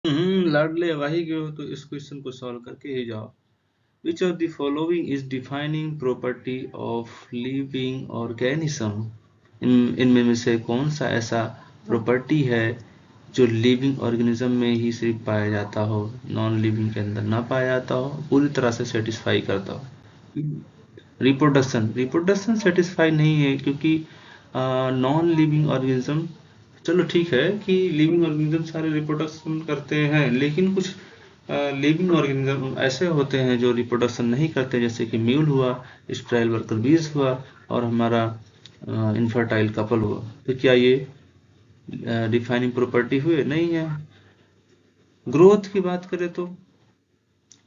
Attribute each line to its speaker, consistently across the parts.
Speaker 1: लाडले वाही गए हो तो इस क्वेश्चन को सॉल्व करके ही जाओ। Which of the following is defining property of living organism? इनमें में से कौन सा ऐसा प्रॉपर्टी है जो लिविंग ऑर्गेनिज्म में ही सिर्फ पाया जाता हो, नॉन लिविंग के अंदर ना पाया जाता हो, पूरी तरह से सेटिस्फाई करता हो? रिप्रोडक्शन। रिप्रोडक्शन सेटिस्फाई नहीं है क्योंकि नॉन लिविंग ऑर्गेनिज्म, चलो ठीक है कि लिविंग ऑर्गेनिज्म सारे रिप्रोडक्शन करते हैं, लेकिन कुछ लिविंग ऑर्गेनिज्म ऐसे होते हैं जो रिप्रोडक्शन नहीं करते, जैसे कि म्यूल हुआ, स्ट्राइल वर्कर बीज हुआ, और हमारा इनफर्टाइल कपल हुआ। तो क्या ये डिफाइनिंग प्रॉपर्टी हुए? नहीं है। ग्रोथ की बात करें तो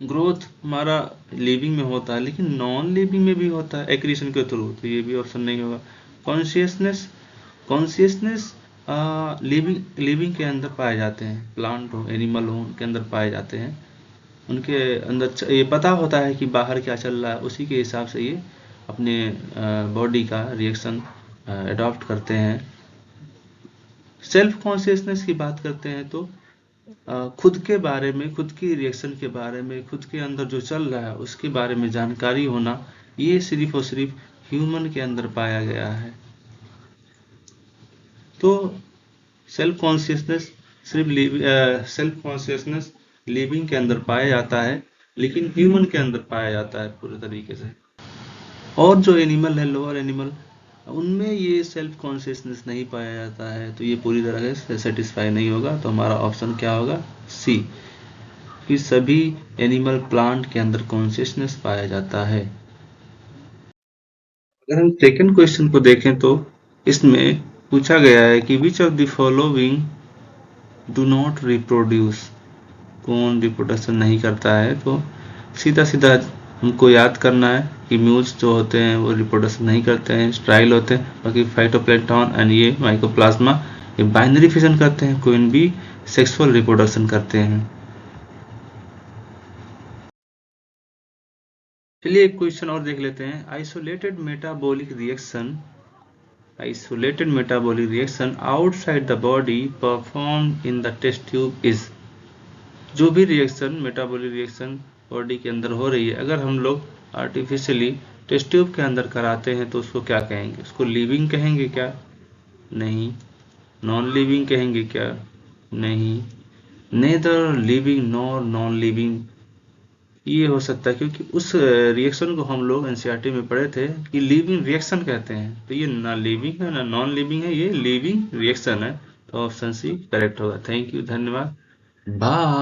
Speaker 1: ग्रोथ हमारा लिविंग में होता है, लेकिन नॉन लिविंग में भी होता है एक्रीशन के थ्रू, तो ये भी ऑप्शन नहीं होगा। कॉन्शियसनेस। कॉन्शियसनेस लिविंग लिविंग के अंदर पाए जाते हैं, प्लांट हो एनिमल हो उनके अंदर पाए जाते हैं। उनके अंदर ये पता होता है कि बाहर क्या चल रहा है, उसी के हिसाब से ये अपने बॉडी का रिएक्शन अडॉप्ट करते हैं। सेल्फ कॉन्शियसनेस की बात करते हैं तो खुद के बारे में, खुद की रिएक्शन के बारे में, खुद के अंदर जो चल रहा है उसके बारे में जानकारी होना, ये सिर्फ और सिर्फ ह्यूमन के अंदर पाया गया है। तो self consciousness self consciousness living के अंदर पाया जाता है, लेकिन ह्यूमन के अंदर पाया जाता है पूरे तरीके से। और जो एनिमल है, लोअर एनिमल, उनमें ये सेल्फ कॉन्शियसनेस नहीं पाया जाता है, तो ये पूरी तरह से सेटिस्फाई नहीं होगा। तो हमारा ऑप्शन क्या होगा? सी, कि सभी एनिमल प्लांट के अंदर कॉन्शियसनेस पाया जाता है। अगर हम सेकंड क्वेश्चन को देखें तो इसमें पूछा गया है कि which of the following do not reproduce? कौन रिप्रोडक्शन नहीं करता है? तो सीधा सीधा हमको याद करना है कि म्यूल्स जो होते हैं वो रिप्रोडक्शन नहीं करते हैं, स्ट्राइल होते हैं, बाकी फाइटोप्लैंक्टन एंड ये माइकोप्लाज्मा ये बाइनरी फिजन करते हैं, कोई भी सेक्सुअल रिप्रोडक्शन करते हैं। चलिए एक क्वेश्चन और देख लेते हैं। Isolated metabolic reaction outside the body perform in the test tube is? जो भी रिएक्शन, मेटाबॉलिक रिएक्शन बॉडी के अंदर हो रही है, अगर हम लोग आर्टिफिशियली टेस्ट ट्यूब के अंदर कराते हैं तो उसको क्या कहेंगे? उसको लिविंग कहेंगे क्या? नहीं। नॉन लिविंग कहेंगे क्या? नहीं। Neither living nor non living ये हो सकता है, क्योंकि उस रिएक्शन को हम लोग एनसीईआरटी में पढ़े थे कि लिविंग रिएक्शन कहते हैं, तो ये ना लिविंग है ना नॉन लिविंग है, ये लिविंग रिएक्शन है। तो ऑप्शन सी करेक्ट होगा। थैंक यू, धन्यवाद, बाय।